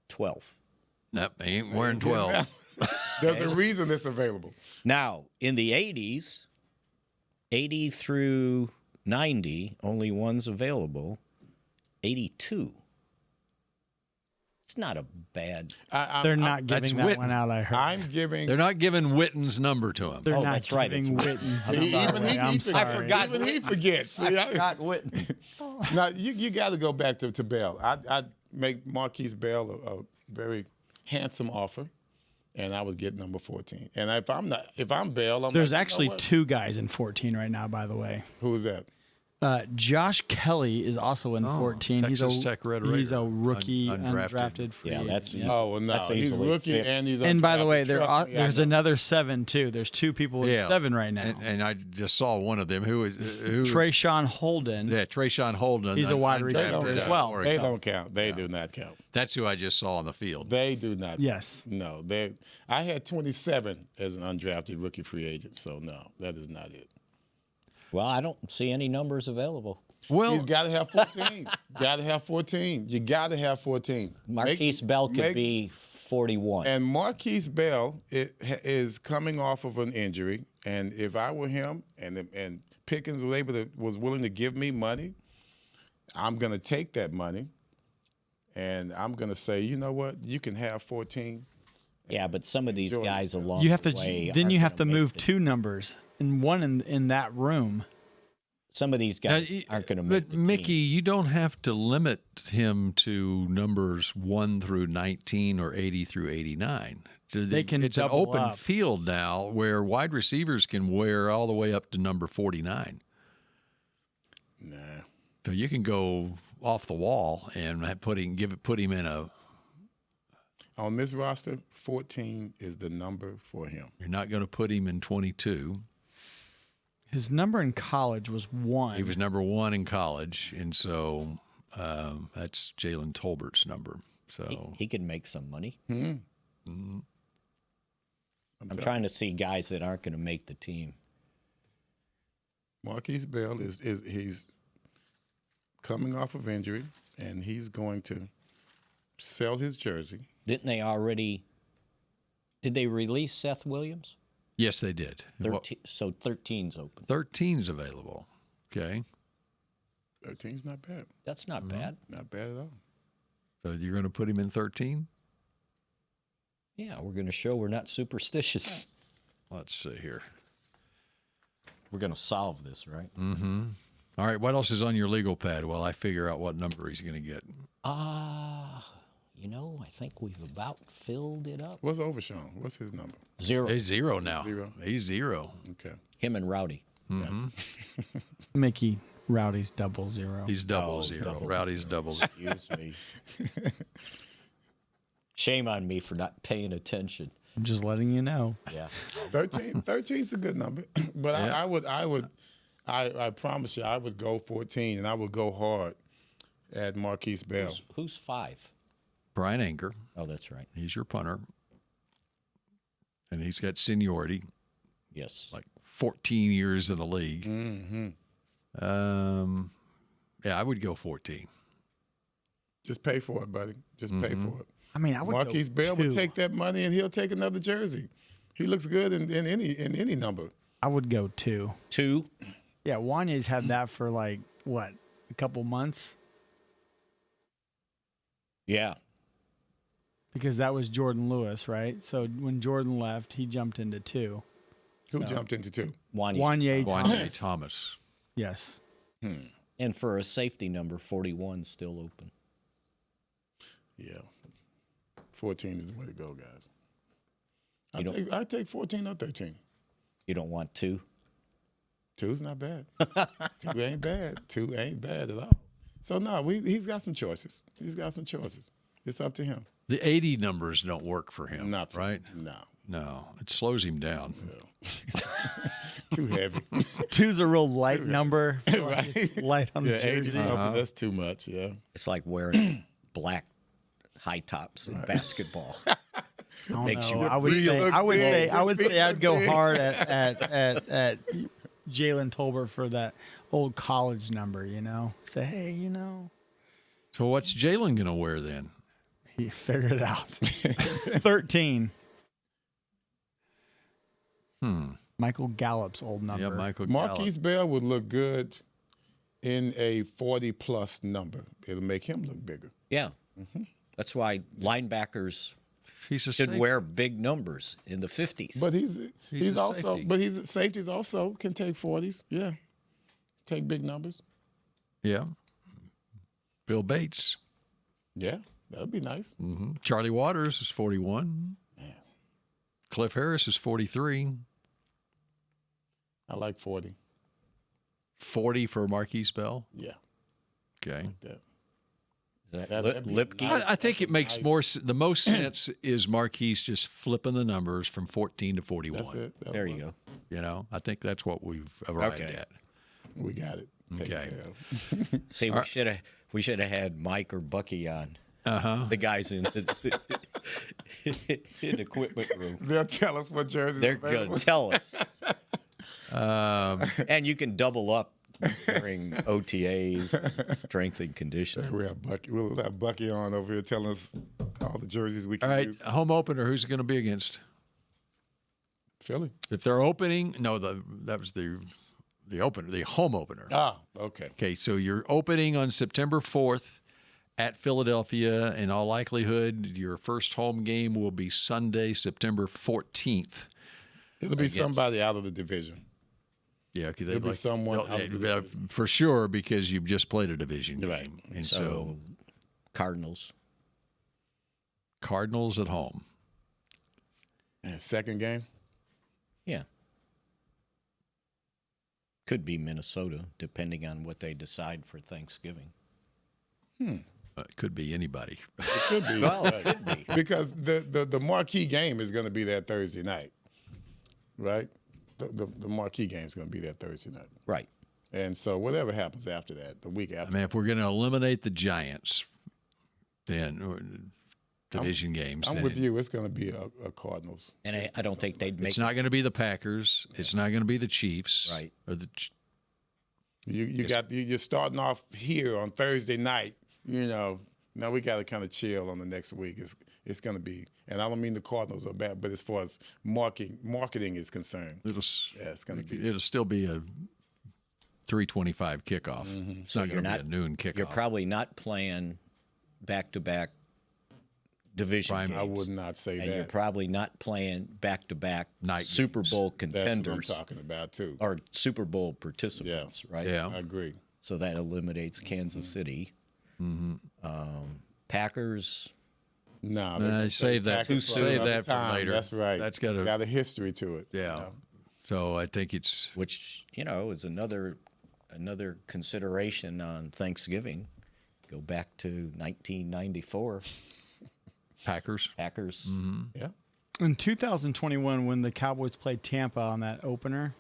12. Nope, he ain't wearing 12. There's a reason it's available. Now, in the 80s, 80 through 90, only one's available. 82. It's not a bad. They're not giving that one out, I heard. They're not giving Witten's number to him. They're not that's right. giving Witten's. I'm sorry. I forgot. Even he forgets. I forgot Witten. Now, you got to go back to Bell. I'd make Marquise Bell a very handsome offer, and I would get number 14. And if I'm Bell, There's like, actually 2 guys in 14 right now, by the way. Who is that? Josh Kelly is also in 14. Texas Tech Red Raider. He's a rookie, Undrafted. undrafted free. Yeah, that's no, he's rookie and he's. And by the way, undrafted. there's another 7 too. There's 2 people in 7 right now. And I just saw one of them who Trayshawn Holden. Yeah, Trayshawn Holden. He's a wide receiver as well. They don't count. They do not count. That's who I just saw on the field. They do not. Yes. No. I had 27 as an undrafted rookie free agent. So no, that is not it. Well, I don't see any numbers available. Well, he's got to have 14. Got to have 14. You got to have 14. Marquise Bell could be 41. And Marquise Bell is coming off of an injury. And if I were him, and Pickens was willing to give me money, I'm going to take that money, and I'm going to say, you know what, you can have 14. Yeah, but some of these guys along you have the to way then you aren't have to gonna move make 2 numbers and one in that room. Some of these guys aren't going to make the Mickey, team. you don't have to limit him to numbers 1 through 19 or 80 through 89. They can It's an double open up. field now where wide receivers can wear all the way up to number 49. Nah. So you can go off the wall and put him in a. On this roster, 14 is the number for him. You're not going to put him in 22. His number in college was 1. He was number 1 in college, and so that's Jalen Tolbert's number. So he can make some money. Mm-hmm. I'm trying to see guys that aren't going to make the team. Marquise Bell he's coming off of injury, and he's going to sell his jersey. Didn't they already? Did they release Seth Williams? yes, they did. 13, so 13's open. 13's available. Okay. 13's not bad. That's not bad. Not bad at all. So you're going to put him in 13? Yeah, we're going to show we're not superstitious. Let's see here. We're going to solve this, right? Mm-hmm. All right, what else is on your legal pad while I figure out what number he's going to get? I think we've about filled it up. What's Overshawn? What's his number? 0. He's 0 now. 0. He's 0. Okay. Him and Rowdy. Mm-hmm. Mickey Rowdy's 00. He's double 0. Rowdy's double 0. Excuse me. Shame on me for not paying attention. I'm just letting you know. Yeah. 13's a good number, but Yeah. I promise you, I would go 14, and I would go hard at Marquise Bell. Who's 5? Brian Anger. Oh, that's right. He's your punter. And he's got seniority, Yes. like 14 years in the league. Mm-hmm. Yeah, I would go 14. Just pay for it, buddy. Just pay for it. I mean, I would Marquise go Bell 2. would take that money, and he'll take another jersey. He looks good in any number. I would go 2. 2. Yeah, Wanya's had that for like what, a couple months? Yeah. Because that was Jordan Lewis, right? So when Jordan left, he jumped into 2. Who jumped into 2? Wanya Wanye Thomas. Yes. And for a safety number, 41's still open. Yeah. 14 is the way to go, guys. I take 14 or 13. You don't want 2? 2's not bad. 2 ain't bad. 2 ain't bad at all. So no, he's got some choices. It's up to him. The 80 numbers don't work for him, Not right? No. It slows him down. Yeah. Too heavy. 2's a real light number. Right. Light on the jersey. That's too much, yeah. It's like wearing black high tops in basketball. Makes you I would say I'd go hard at Jalen Tolbert for that old college number, Say, hey, So what's Jalen going to wear then? He figured it out. 13. Michael Gallup's old number. Yeah, Michael Marquise Bell would look good in a 40-plus number. It'll make him look bigger. Yeah. That's why linebackers He's a should safety. wear big numbers in the 50s. But he's a also safety. Safeties also can take 40s. Yeah, take big numbers. Yeah. Bill Bates. Yeah, that'd be nice. Mm-hmm. Charlie Waters is 41. Man. Cliff Harris is 43. I like 40. 40 for Marquise Bell. Yeah. Okay. Like that. Is that Lipke? I think it makes the most sense is Marquise just flipping the numbers from 14 to 41. That's it. There you go. You know, I think that's what we've arrived Okay. at. We got it. Okay. See, we should have had Mike or Bucky on. The guys in the in the equipment room. They'll tell us what jerseys. They're going to tell us. And you can double up during OTAs, strength and conditioning. We'll have Bucky on over here telling us all the jerseys we can All right, use. home opener. Who's it going to be against? Philly. If they're opening, no, that was the opener, the home opener. Ah, okay. Okay, so you're opening on September 4th at Philadelphia. In all likelihood, your first home game will be Sunday, September 14th. It'll be somebody out of the division. Yeah, okay, It'll be someone out of the division. for sure, because you've just played a division game. Right. And so Cardinals at home. And second game? Yeah. Could be Minnesota, depending on what they decide for Thanksgiving. It could be anybody. It could be. Well, it could be. Because the marquee game is going to be that Thursday night, right? The marquee game is going to be that Thursday night. Right. And so whatever happens after that, the week after. I mean, if we're going to eliminate the Giants, then division games. I'm then with you. It's going to be a Cardinals. And I don't think they'd make It's not going to be the Packers. It's not going to be the Chiefs. Right. Or You're starting off here on Thursday night. You know, now we got to kind of chill on the next week. It's going to be, and I don't mean the Cardinals are bad, but as far as marketing is concerned, it's going to be. It'll still be a 3:25 kickoff. Mm-hmm. It's not going to be a noon kickoff. You're probably not playing back-to-back division games. I would not say and that. you're probably not playing back-to-back Night Super games. Bowl That's contenders. what I'm talking about too. Or Super Bowl participants, right? Yeah. I agree. So that eliminates Kansas City. Packers. No, save that. Save that for time. later. That's right. That's got a history to it. Yeah. So I think it's Which, is another consideration on Thanksgiving. Go back to 1994. Packers. Yeah. In 2021, when the Cowboys played Tampa on that opener,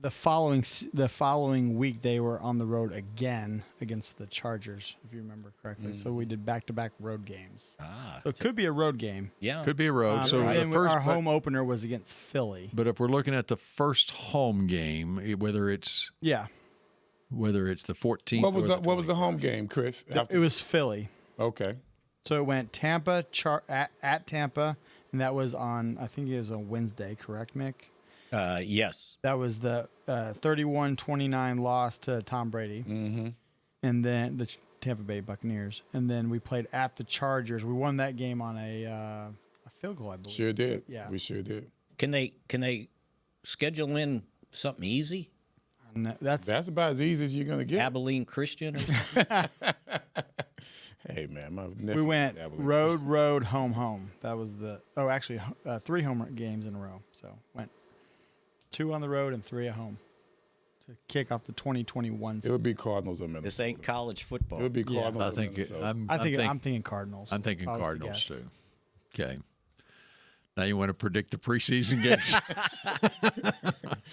the following week they were on the road again against the Chargers, if you remember correctly. So we did back-to-back road games. So it could be a road game. Yeah. Could be a road. So and the first our home opener was against Philly. But if we're looking at the first home game, whether it's the 14th. What was the home game, Chris? It was Philly. Okay. So it went Tampa at Tampa, and that was on, I think it was a Wednesday, correct, Mick? Yes. That was the 31-29 loss to Tom Brady. Mm-hmm. And then the Tampa Bay Buccaneers. And then we played at the Chargers. We won that game on a field goal, I believe. Sure did. Yeah. We sure did. Can they schedule in something easy? And that's about as easy as you're going to get. Abilene Christian or something? Hey, man. My nephew we went Abilene. road, home. That was actually 3 home games in a row. So went 2 on the road and 3 at home to kick off the 2021 It season. would be Cardinals or Minnesota. This ain't college football. It would be Cardinals. I think or Minnesota. I'm thinking Cardinals. I'm thinking if I was to Cardinals guess. too. Okay. Now you want to predict the preseason games?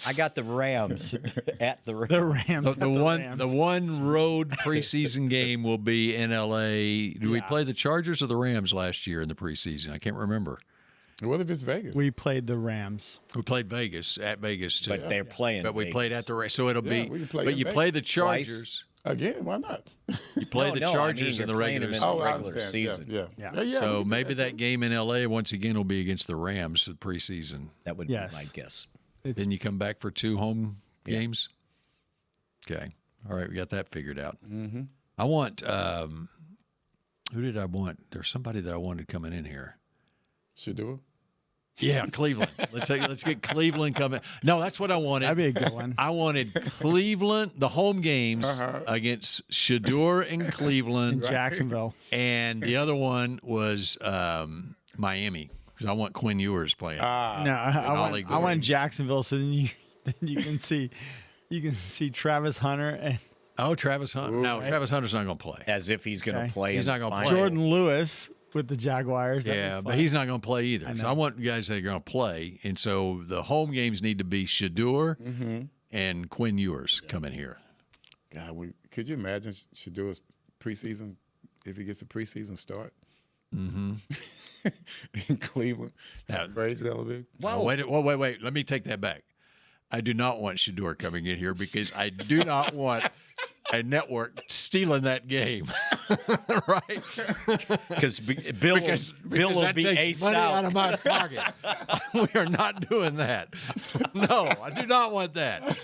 I got the Rams at the Rams. The Rams. The one road preseason game will be in LA. Do we play the Chargers or the Rams last year in the preseason? I can't remember. What if it's Vegas? We played the Rams. We played Vegas too. But they're playing. But we played at the so it'll Yeah, be. we can play But in you Vegas. play the Chargers. Again, why not? You play the Chargers in the regular in season. the I regular understand. season. Yeah. So we can maybe do that game in LA once again will be against the Rams for the preseason. That would Yes. be my guess. Then you come back for 2 home games. Okay. All right, we got that figured out. Mm-hmm. I want Who did I want? There's somebody that I wanted coming in here. Shador? Yeah, Cleveland. Let's get Cleveland coming. No, that's what I wanted. That'd be a good one. I wanted Cleveland, the home games against Shador in Cleveland. In Jacksonville. And the other one was Miami, because I want Quinn Ewers playing. No, I want Jacksonville, so then you can see Travis Hunter and Travis Hunter. No, Travis Hunter's not going to play. As if he's going to play. He's not going to play. Jordan Lewis with the Jaguars. Yeah, but he's not going to play either. So I want guys that are going to play. And so the home games need to be Shador and Quinn Ewers coming here. God, could you imagine Shador's preseason, if he gets a preseason start? Mm-hmm. In Cleveland. How crazy that would be. Wow. Wait. Let me take that back. I do not want Shador coming in here because I do not want a network stealing that game, right? Because Bill will be aced money out of my pocket. We are not doing that. No, I do not want that.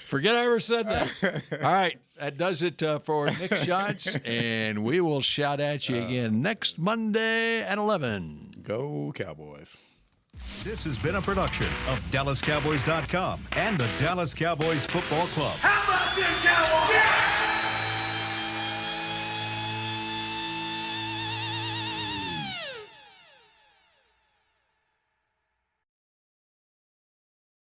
Forget I ever said that. All right, that does it for Nick Shots, and we will shout at you again next Monday at 11. Go Cowboys. This has been a production of DallasCowboys.com and the Dallas Cowboys Football Club. How about this, Cowboys? Yeah!